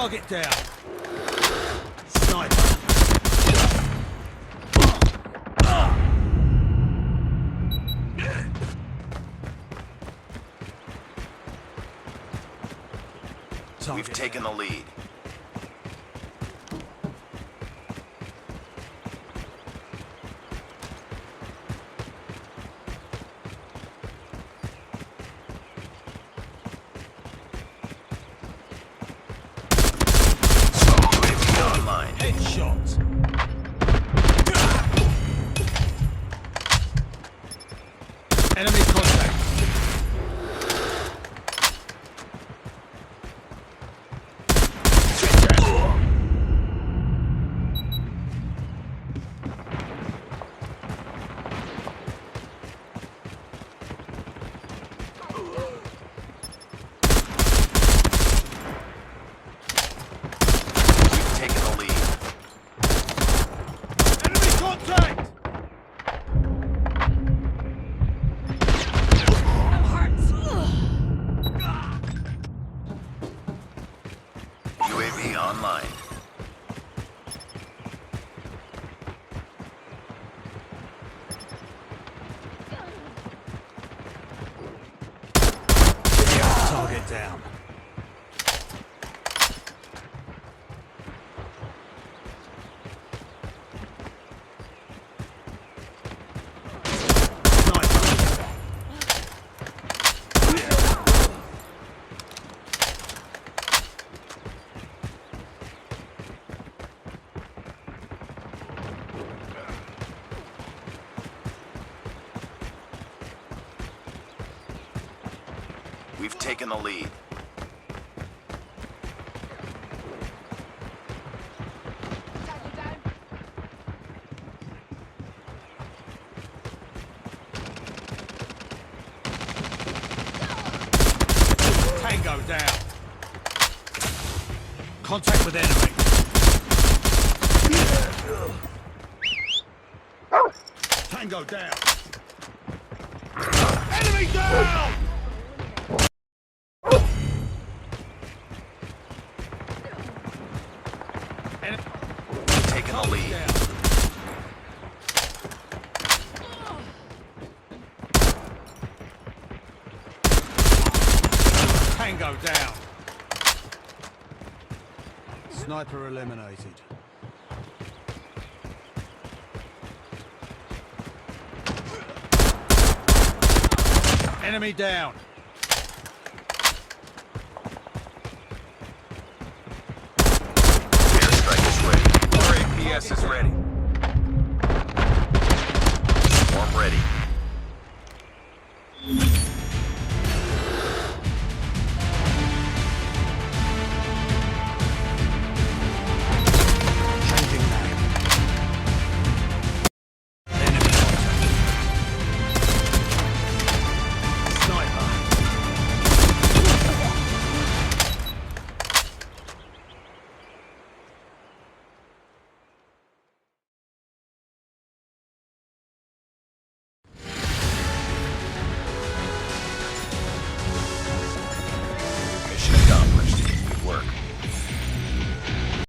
Target down. Sniper. We've taken the lead. Online. Headshot. Enemy contact. Taking the lead. Enemy contact. UAV online. Target down. We've taken the lead. Tango down. Contact with enemy. Tango down. Enemy down! Taking the lead. Down. Tango down. Sniper eliminated. Enemy down. Airstrike is ready. RAPS is ready. Swarm ready.